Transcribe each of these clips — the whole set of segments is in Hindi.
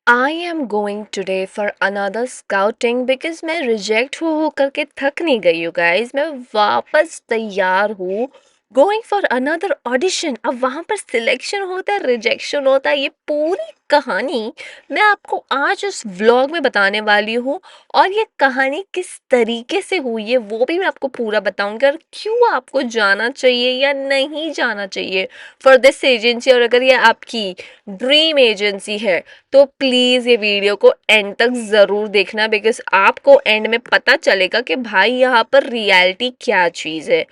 I am going today for another scouting because मैं रिजेक्ट हो करके थक नहीं गई हूँ गाइस। मैं वापस तैयार हूँ गोइंग फॉर अनदर ऑडिशन। अब वहाँ पर सिलेक्शन होता है, रिजेक्शन होता है, ये पूरी कहानी मैं आपको आज उस व्लॉग में बताने वाली हूँ। और ये कहानी किस तरीके से हुई है वो भी मैं आपको पूरा बताऊंगी, और क्यों आपको जाना चाहिए या नहीं जाना चाहिए फॉर दिस एजेंसी। और अगर ये आपकी ड्रीम एजेंसी है तो प्लीज़ ये वीडियो को एंड तक ज़रूर देखना, बिकॉज आपको एंड में पता चलेगा कि भाई यहाँ पर रियलिटी क्या चीज़ है।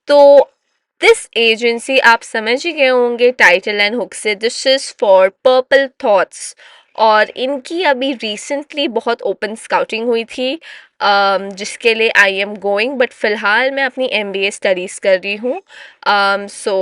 तो दिस एजेंसी आप समझ ही गए होंगे टाइटल एंड हुक से, this is for purple thoughts. और इनकी अभी रिसेंटली बहुत ओपन स्काउटिंग हुई थी, जिसके लिए आई एम गोइंग, बट फिलहाल मैं अपनी MBA स्टडीज़ कर रही हूँ। So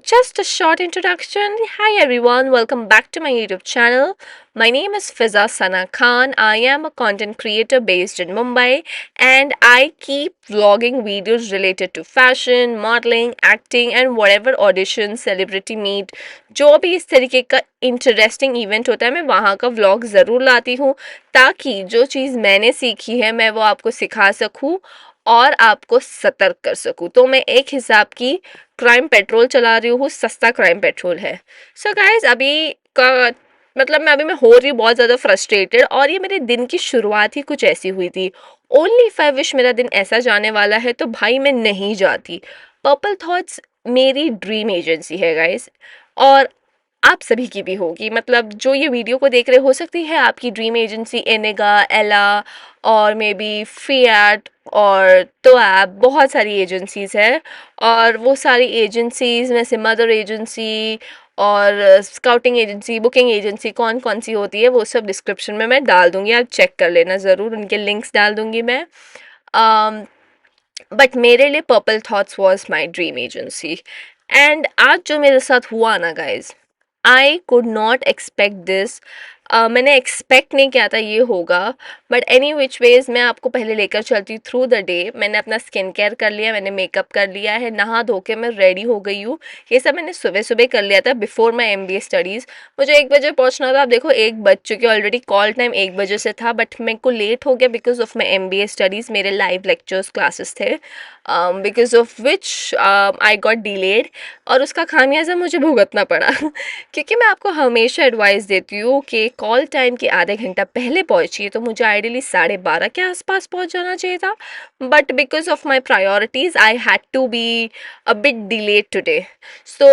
just a short introduction. Hi everyone, welcome back to my YouTube channel. My name is Fiza Sana Khan. I am a content creator based in Mumbai, and I keep vlogging videos related to fashion, modeling, acting and whatever audition, celebrity meet, जो भी इस तरीके का इंटरेस्टिंग इवेंट होता है मैं वहाँ का व्लॉग ज़रूर लाती हूँ, ताकि जो चीज़ मैंने सीखी है मैं वो आपको सिखा सकूँ और आपको सतर्क कर सकूँ। तो मैं एक हिसाब की क्राइम पेट्रोल चला रही हूँ, सस्ता क्राइम पेट्रोल है। सो गाइज अभी का मतलब मैं हो रही हूँ बहुत ज़्यादा फ्रस्ट्रेटेड, और ये मेरे दिन की शुरुआत ही कुछ ऐसी हुई थी। ओनली इफ आई विश मेरा दिन ऐसा जाने वाला है तो भाई मैं नहीं जाती। पर्पल थॉट्स मेरी ड्रीम एजेंसी है गाइज, और आप सभी की भी होगी। मतलब जो ये वीडियो को देख रहे, हो सकती है आपकी ड्रीम एजेंसी एनेगा, एला और मे बी फिएट और तो आप बहुत सारी एजेंसीज है। और वो सारी एजेंसीज में से मदर एजेंसी और स्काउटिंग एजेंसी, बुकिंग एजेंसी कौन कौन सी होती है वो सब डिस्क्रिप्शन में मैं डाल दूंगी, आप चेक कर लेना ज़रूर, उनके लिंक्स डाल दूंगी मैं। बट मेरे लिए purple thoughts was my dream agency. And आज जो मेरे साथ हुआ ना guys, I could not expect this. मैंने एक्सपेक्ट नहीं किया था ये होगा। बट एनी विच वेज मैं आपको पहले लेकर चलती थ्रू द डे। मैंने अपना स्किन केयर कर लिया, मैंने मेकअप कर लिया है, नहा धो के मैं रेडी हो गई हूँ। ये सब मैंने सुबह सुबह कर लिया था बिफोर माई MBA स्टडीज़। मुझे 1 बजे पहुँचना था। आप देखो 1 बज चुके ऑलरेडी, कॉल टाइम 1 बजे से था, बट मेरे को लेट हो गया because of my MBA studies. मेरे लाइव लेक्चर्स क्लासेस थे, because of which I got delayed, और उसका खामियाजा मुझे भुगतना पड़ा। क्योंकि मैं आपको हमेशा एडवाइस देती हूँ कि कॉल टाइम के आधे घंटा पहले पहुँचिए। तो मुझे आइडियली 12:30 के आसपास पहुँच जाना चाहिए था, but because of my priorities I had to be a bit delayed today. So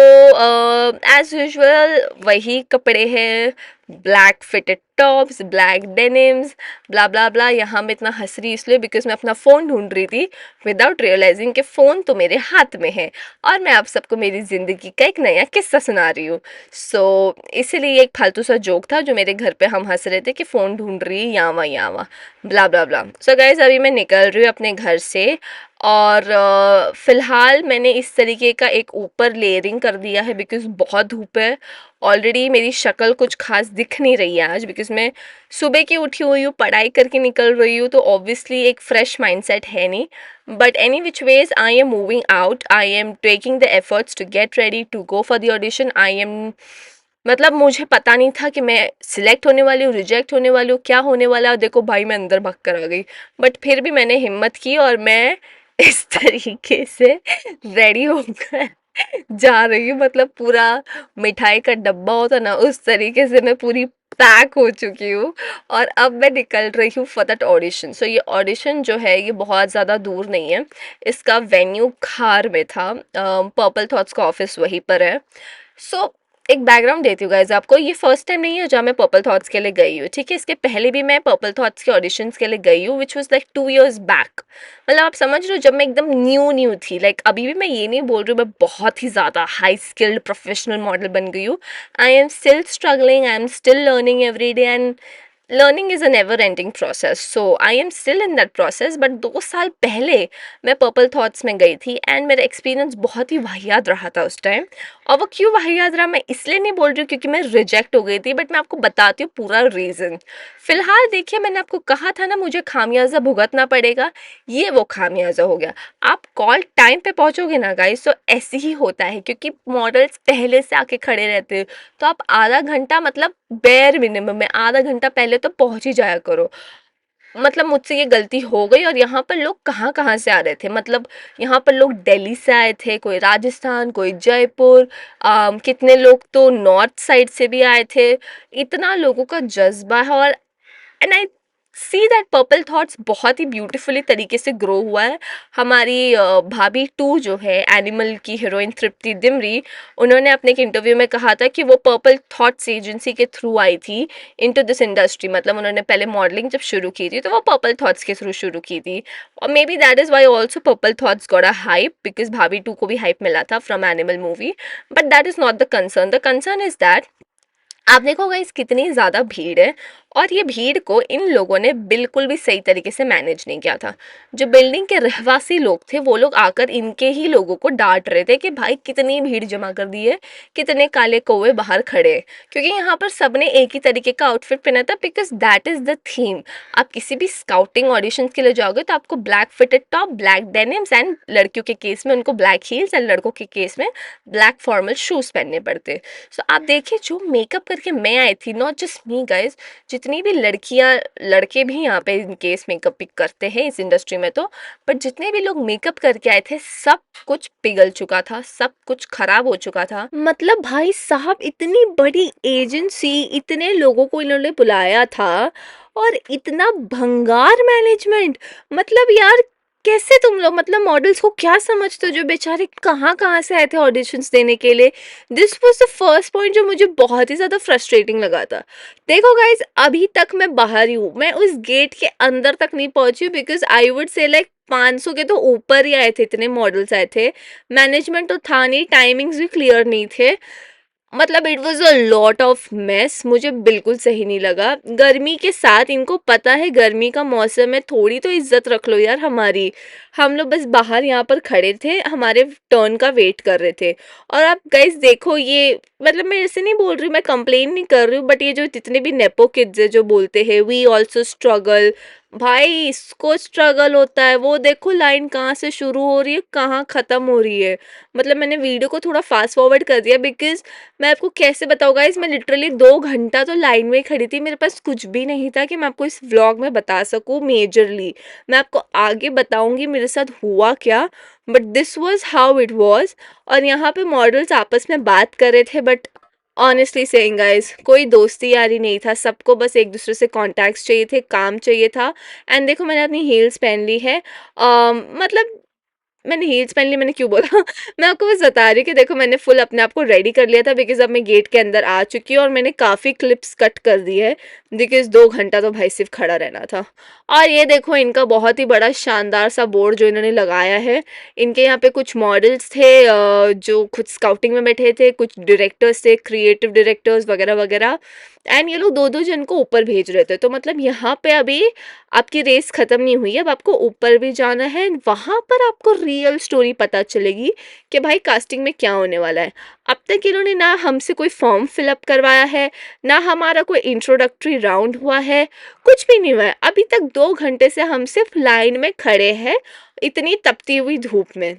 as usual वही कपड़े हैं, black fitted tops, black denims, blah blah blah. यहाँ मैं इतना हंस रही इसलिए बिकॉज मैं अपना फ़ोन ढूंढ रही थी विदाउट रियलाइजिंग कि फ़ोन तो मेरे हाथ में है, और मैं आप सबको मेरी ज़िंदगी का एक नया किस्सा सुना रही हूँ। सो इसीलिए एक फालतू सा जोक था जो मेरे घर पे हम हंस रहे थे कि फ़ोन ढूंढ रही है यावा यावा, ब्ला ब्ला ब्ला। सो गाइज अभी मैं निकल रही हूँ अपने घर से, और फ़िलहाल मैंने इस तरीके का एक ऊपर लेयरिंग कर दिया है बिकॉज़ बहुत धूप है। ऑलरेडी मेरी शक्ल कुछ खास दिख नहीं रही है आज, बिकॉज़ मैं सुबह की उठी हुई हूँ, पढ़ाई करके निकल रही हूँ, तो ऑब्वियसली एक फ्रेश माइंडसेट है नहीं। But any which ways I am moving out, I am taking the efforts to get ready to go for the audition. I am मतलब मुझे पता नहीं था कि मैं सिलेक्ट होने वाली हूँ, रिजेक्ट होने वाली हूँ, क्या होने वाला है। देखो भाई मैं अंदर भाग कर आ गई, बट फिर भी मैंने हिम्मत की और मैं इस तरीके से रेडी होकर जा रही हूँ। मतलब पूरा मिठाई का डब्बा होता ना, उस तरीके से मैं पूरी पैक हो चुकी हूँ, और अब मैं निकल रही हूँ फॉर दैट ऑडिशन। सो ये ऑडिशन जो है ये बहुत ज़्यादा दूर नहीं है, इसका वेन्यू खार में था। पर्पल थॉट्स का ऑफिस वहीं पर है। सो एक बैकग्राउंड देती हूँ गाइज आपको, ये फर्स्ट टाइम नहीं है जहाँ मैं पर्पल थॉट्स के लिए गई हूँ, ठीक है। इसके पहले भी मैं पर्पल थॉट्स के ऑडिशंस के लिए गई हूँ, which was like 2 years back. मतलब आप समझ रहे हो, जब मैं एकदम न्यू न्यू थी। लाइक अभी भी मैं ये नहीं बोल रही हूँ मैं बहुत ही ज़्यादा हाई स्किल्ड प्रोफेशनल मॉडल बन गई हूँ। I am still struggling, I am still learning every day, and learning is a never ending process. So I am still in that process. But 2 साल पहले मैं पर्पल थॉट्स में गई थी, एंड मेरा एक्सपीरियंस बहुत ही वाहियात रहा था उस टाइम। और वो क्यों वाहियात रहा मैं इसलिए नहीं बोल रही हूँ क्योंकि मैं रिजेक्ट हो गई थी, बट मैं आपको बताती हूँ पूरा रीज़न। फिलहाल देखिए, मैंने आपको कहा था ना मुझे खामियाजा भुगतना पड़ेगा, ये वो खामियाजा हो गया। आप कॉल टाइम पे पहुंचोगे ना गाइस, तो ऐसे ही होता है क्योंकि मॉडल्स पहले से आके खड़े रहते हैं, तो आप आधा घंटा मतलब बेयर मिनिमम में आधा घंटा पहले तो पहुंच ही जाया करो। मतलब मुझसे ये गलती हो गई, और यहाँ पर लोग कहाँ कहाँ से आ रहे थे, मतलब यहाँ पर लोग दिल्ली से आए थे, कोई राजस्थान, कोई जयपुर, कितने लोग तो नॉर्थ साइड से भी आए थे। इतना लोगों का जज्बा है, और and I see that purple thoughts बहुत ही ब्यूटीफुली तरीके से ग्रो हुआ है। हमारी भाभी टू जो है, एनिमल की हीरोइन तृप्ति दिमरी, उन्होंने अपने एक इंटरव्यू में कहा था कि वो पर्पल थॉट्स एजेंसी के थ्रू आई थी इनटू दिस इंडस्ट्री। मतलब उन्होंने पहले मॉडलिंग जब शुरू की थी तो वो पर्पल थॉट्स के थ्रू शुरू की थी, और maybe that is why also Purple Thoughts got a hype, because भाभी टू को भी हाइप मिला था from Animal movie. But that is not the concern is that आप देखो गाइस कितनी ज़्यादा भीड़ है, और ये भीड़ को इन लोगों ने बिल्कुल भी सही तरीके से मैनेज नहीं किया था। जो बिल्डिंग के रहवासी लोग थे वो लोग आकर इनके ही लोगों को डांट रहे थे कि भाई कितनी भीड़ जमा कर दी है, कितने काले कौवे बाहर खड़े हैं। क्योंकि यहाँ पर सबने एक ही तरीके का आउटफिट पहना था, because that is the theme. आप किसी भी स्काउटिंग ऑडिशन के लिए जाओगे तो आपको black fitted top, black denims, and लड़कियों के केस में उनको ब्लैक हील्स, एंड लड़कों के केस में ब्लैक फॉर्मल शूज पहनने पड़ते। सो आप देखिए, जो मेकअप करके मैं आई थी, नॉट जस्ट मी गाइज, जितनी भी लड़कियां, लड़के भी यहाँ पे इन केस मेकअप भी करते हैं इस इंडस्ट्री में तो, बट जितने भी लोग मेकअप करके आए थे सब कुछ पिघल चुका था, सब कुछ खराब हो चुका था। मतलब भाई साहब, इतनी बड़ी एजेंसी, इतने लोगों को इन्होंने बुलाया था, और इतना भंगार मैनेजमेंट। मतलब यार, कैसे तुम लोग, मतलब मॉडल्स को क्या समझते हो जो बेचारे कहाँ कहाँ से आए थे ऑडिशंस देने के लिए। This was the first point जो मुझे बहुत ही ज़्यादा फ्रस्ट्रेटिंग लगा था। देखो गाइज, अभी तक मैं बाहर ही हूँ, मैं उस गेट के अंदर तक नहीं पहुंची हूँ, because I would say like 500 के तो ऊपर ही आए थे, इतने मॉडल्स आए थे। मैनेजमेंट तो था नहीं, टाइमिंग्स भी क्लियर नहीं थे। मतलब it was a lot of mess, मुझे बिल्कुल सही नहीं लगा। गर्मी के साथ इनको पता है गर्मी का मौसम है, थोड़ी तो इज्जत रख लो यार हमारी। हम लोग बस बाहर यहाँ पर खड़े थे, हमारे टर्न का वेट कर रहे थे। और आप गाइस देखो, ये मतलब मैं ऐसे नहीं बोल रही हूँ, मैं कंप्लेन नहीं कर रही हूँ, बट ये जो जितने भी नेपो किड्स है जो बोलते हैं वी ऑल्सो स्ट्रगल, भाई इसको स्ट्रगल होता है। वो देखो लाइन कहाँ से शुरू हो रही है, कहाँ ख़त्म हो रही है। मतलब मैंने वीडियो को थोड़ा फास्ट फॉरवर्ड कर दिया, बिकॉज मैं आपको कैसे बताऊँ गाइस, मैं लिटरली 2 घंटा तो लाइन में खड़ी थी, मेरे पास कुछ भी नहीं था कि मैं आपको इस व्लॉग में बता सकूँ मेजरली। मैं आपको आगे बताऊंगी मेरे साथ हुआ क्या, but this was how it was. और यहाँ पे मॉडल्स आपस में बात कर रहे थे, बट ऑनेस्टली सेइंग गाइस, कोई दोस्ती यारी नहीं था, सबको बस एक दूसरे से कॉन्टैक्ट्स चाहिए थे, काम चाहिए था। एंड देखो, मैंने अपनी हील्स पहन ली है। मतलब मैंने हील्स पहन ली, मैंने क्यों बोला मैं आपको बस बता रही हूँ कि देखो, मैंने फुल अपने आप को रेडी कर लिया था, बिकॉज अब मैं गेट के अंदर आ चुकी हूँ, और मैंने काफ़ी क्लिप्स कट कर दी है, बिकॉज 2 घंटा तो भाई सिर्फ खड़ा रहना था। और ये देखो, इनका बहुत ही बड़ा शानदार सा बोर्ड जो इन्होंने लगाया है। इनके यहाँ पे कुछ मॉडल्स थे जो खुद स्काउटिंग में बैठे थे, कुछ डायरेक्टर्स थे, क्रिएटिव डायरेक्टर्स वगैरह वगैरह। एंड ये लोग 2-2 जन को ऊपर भेज रहे थे, तो मतलब यहाँ पे अभी आपकी रेस ख़त्म नहीं हुई है, अब आपको ऊपर भी जाना है, वहाँ पर आपको रियल स्टोरी पता चलेगी कि भाई कास्टिंग में क्या होने वाला है। अब तक इन्होंने ना हमसे कोई फॉर्म फिलअप करवाया है, ना हमारा कोई इंट्रोडक्टरी राउंड हुआ है, कुछ भी नहीं हुआ है। अभी तक 2 घंटे से हम सिर्फ लाइन में खड़े हैं, इतनी तपती हुई धूप में।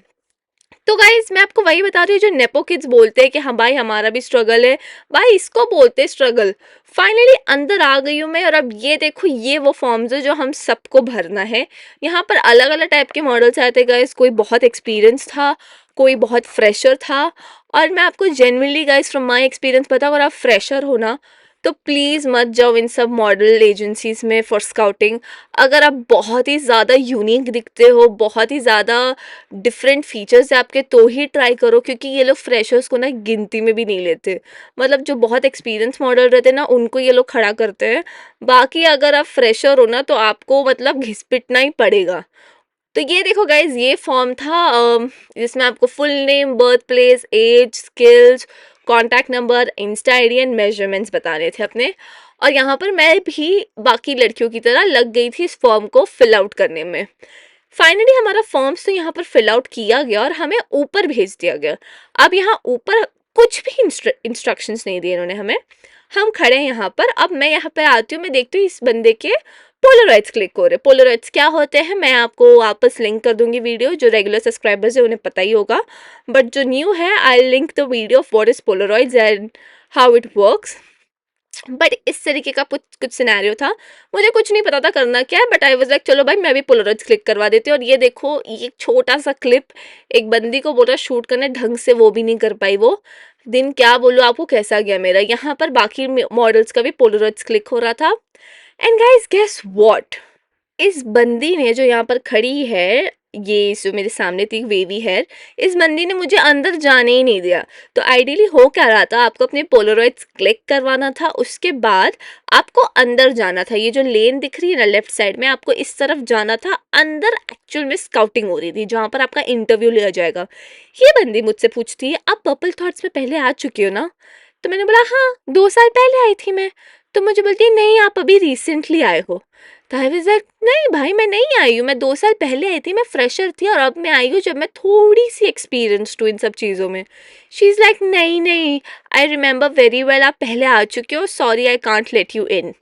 तो गाइज, मैं आपको वही बता रही हूँ, जो नेपो किड्स बोलते हैं कि हाँ भाई हमारा भी स्ट्रगल है, भाई इसको बोलते स्ट्रगल। फाइनली अंदर आ गई हूँ मैं, और अब ये देखो, ये वो फॉर्म्स है जो हम सबको भरना है। यहाँ पर अलग अलग टाइप के मॉडल्स आए थे गाइज, कोई बहुत एक्सपीरियंस था, कोई बहुत फ्रेशर था। और मैं आपको genuinely guys from my experience बताऊँ, अगर आप फ्रेशर हो ना, तो प्लीज़ मत जाओ इन सब मॉडल एजेंसीज में फॉर स्काउटिंग। अगर आप बहुत ही ज़्यादा यूनिक दिखते हो, बहुत ही ज़्यादा डिफरेंट फीचर्स है आपके, तो ही ट्राई करो, क्योंकि ये लोग फ्रेशर्स को ना गिनती में भी नहीं लेते। मतलब जो बहुत एक्सपीरियंस मॉडल रहते हैं ना, उनको ये लोग खड़ा करते हैं। बाकी अगर आप फ्रेशर हो ना, तो आपको मतलब घिसपिटना ही पड़ेगा। तो ये देखो गाइज, ये फॉर्म था जिसमें आपको full name, birth place, age, skills, contact number, insta ID and measurements बताने थे अपने। और यहाँ पर मैं भी बाकी लड़कियों की तरह लग गई थी इस फॉर्म को फिल आउट करने में। फाइनली हमारा फॉर्म्स तो यहाँ पर फिल आउट किया गया और हमें ऊपर भेज दिया गया। अब यहाँ ऊपर कुछ भी इंस्ट्रक्शंस नहीं दिए इन्होंने हमें। हम खड़े हैं यहाँ पर, अब मैं यहाँ पे आती हूँ, मैं देखती हूँ इस बंदे के पोलराइड्स क्लिक हो रहे। पोलराइड्स क्या होते हैं मैं आपको वापस लिंक कर दूंगी वीडियो, जो रेगुलर सब्सक्राइबर्स है उन्हें पता ही होगा, बट जो न्यू है I link the video of what is polaroids and how it works. But इस तरीके का कुछ कुछ सिनेरियो था, मुझे कुछ नहीं पता था करना क्या है, बट आई वाज लाइक चलो भाई मैं भी पोलराइड्स क्लिक करवा देती हूँ। और ये देखो ये छोटा सा क्लिप, एक बंदी को बोला शूट करने, ढंग से वो भी नहीं कर पाई। वो दिन क्या बोलूँ आपको कैसा गया मेरा। यहाँ पर बाकी मॉडल्स का भी पोलराइड्स क्लिक हो रहा था। एंड गाइस गेस व्हाट, इस बंदी ने जो यहाँ पर खड़ी है, ये जो मेरे सामने थी वेवी हेयर, इस बंदी ने मुझे अंदर जाने ही नहीं दिया। तो आइडियली हो क्या रहा था, आपको अपने पोलराइड्स क्लिक करवाना था, उसके बाद आपको अंदर जाना था। ये जो लेन दिख रही है ना लेफ्ट साइड में, आपको इस तरफ जाना था। अंदर एक्चुअल में स्काउटिंग हो रही थी जहाँ पर आपका इंटरव्यू लिया जाएगा। ये बंदी मुझसे पूछती है आप पर्पल थॉट्स में पहले आ चुकी हो ना? तो मैंने बोला हाँ 2 साल पहले आई थी मैं। तो मुझे बोलती है नहीं आप अभी रिसेंटली आए हो। तो आई वाज लाइक नहीं भाई मैं नहीं आई हूँ, मैं 2 साल पहले आई थी, मैं फ्रेशर थी, और अब मैं आई हूँ जब मैं थोड़ी सी एक्सपीरियंस्ड हूँ इन सब चीज़ों में। शी इज़ लाइक नहीं नहीं, आई रिमेंबर वेरी वेल, आप पहले आ चुके हो, sorry I can't let you in.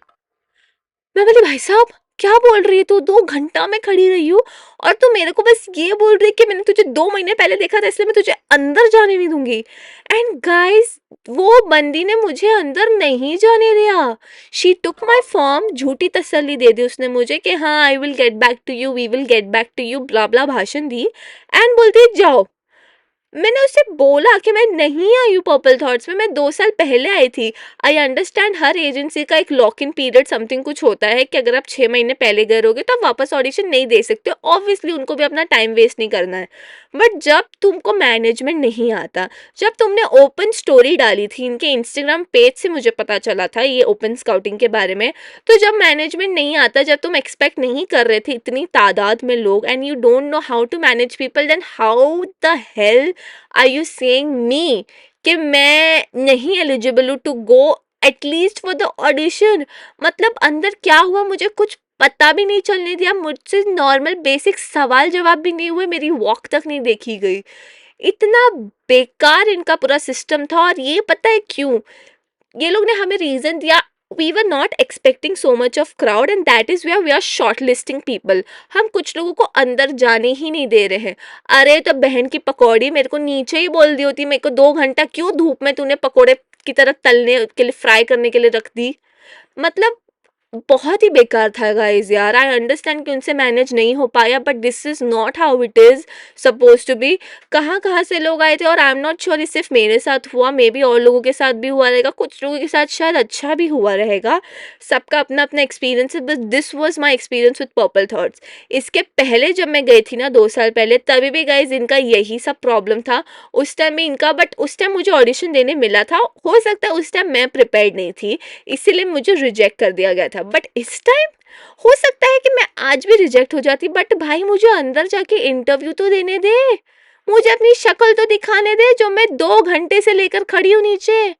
मैं बोली भाई साहब क्या बोल रही है तू, 2 घंटा मैं खड़ी रही हूँ और तू मेरे को बस ये बोल रही है कि मैंने तुझे 2 महीने पहले देखा था इसलिए मैं तुझे अंदर जाने नहीं दूंगी। एंड गाइस वो बंदी ने मुझे अंदर नहीं जाने दिया। शी टुक माई फॉर्म, झूठी तसल्ली दे दी उसने मुझे कि हाँ I will get back to you, we will get back to you, blah blah भाषण दी। एंड बोलती है जाओ। मैंने उससे बोला कि मैं नहीं आई हूँ पर्पल थॉट्स में, मैं 2 साल पहले आई थी। आई अंडरस्टैंड हर एजेंसी का एक लॉक इन पीरियड समथिंग कुछ होता है कि अगर आप 6 महीने पहले गए रहोगे तो आप वापस ऑडिशन नहीं दे सकते, ऑब्वियसली उनको भी अपना टाइम वेस्ट नहीं करना है। बट जब तुमको मैनेजमेंट नहीं आता, जब तुमने ओपन स्टोरी डाली थी इनके इंस्टाग्राम पेज से मुझे पता चला था ये ओपन स्काउटिंग के बारे में, तो जब मैनेजमेंट नहीं आता, जब तुम एक्सपेक्ट नहीं कर रहे थे इतनी तादाद में लोग and you don't know how to manage people, then how the hell are you saying me कि मैं नहीं एलिजिबल हूँ to go at least for the audition. मतलब अंदर क्या हुआ मुझे कुछ पता भी नहीं चलने दिया, मुझसे नॉर्मल बेसिक सवाल जवाब भी नहीं हुए, मेरी वॉक तक नहीं देखी गई। इतना बेकार इनका पूरा सिस्टम था। और ये पता है क्यों, ये लोग ने हमें रीजन दिया, we were not expecting so much of crowd and that is where we are short listing people. हम कुछ लोगों को अंदर जाने ही नहीं दे रहे हैं। अरे तो बहन की पकौड़ी मेरे को नीचे ही बोल दी होती, मेरे को 2 घंटा क्यों धूप में तूने पकौड़े की तरह तलने के लिए, फ्राई करने के लिए रख दी। मतलब बहुत ही बेकार था गाइस यार। आई अंडरस्टैंड कि उनसे मैनेज नहीं हो पाया, but this is not how it is suppose to be. कहाँ कहाँ से लोग आए थे और आई एम नॉट श्योर ये सिर्फ मेरे साथ हुआ, मे बी और लोगों के साथ भी हुआ रहेगा, कुछ लोगों के साथ शायद अच्छा भी हुआ रहेगा। सबका अपना अपना एक्सपीरियंस है, बस this was my experience with purple thoughts. इसके पहले जब मैं गई थी ना 2 साल पहले, तभी भी गाइज इनका यही सब प्रॉब्लम था उस टाइम में इनका। बट उस टाइम मुझे ऑडिशन देने मिला था, हो सकता है उस टाइम मैं प्रिपेयर्ड नहीं थी इसीलिए मुझे रिजेक्ट कर दिया गया था। बट इस टाइम हो सकता है कि मैं आज भी रिजेक्ट हो जाती, बट भाई मुझे अंदर जाके इंटरव्यू तो देने दे, मुझे अपनी शक्ल तो दिखाने दे जो मैं 2 घंटे से लेकर खड़ी हूँ नीचे।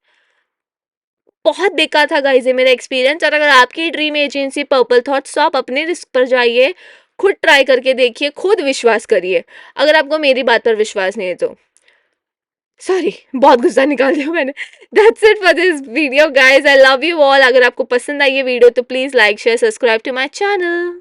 बहुत बेकार था गाइस ये मेरा एक्सपीरियंस। और अगर आपकी ड्रीम एजेंसी पर्पल थॉट्स, तो आप अपने रिस्क पर जाइए, खुद ट्राई करके देखिए, खुद विश्वास करिए, अगर आपको मेरी बात पर विश्वास नहीं है तो। सॉरी बहुत गुस्सा निकाल दिया मैंने। That's it for this video guys, I love you all. अगर आपको पसंद आई ये वीडियो तो please like share subscribe to my channel.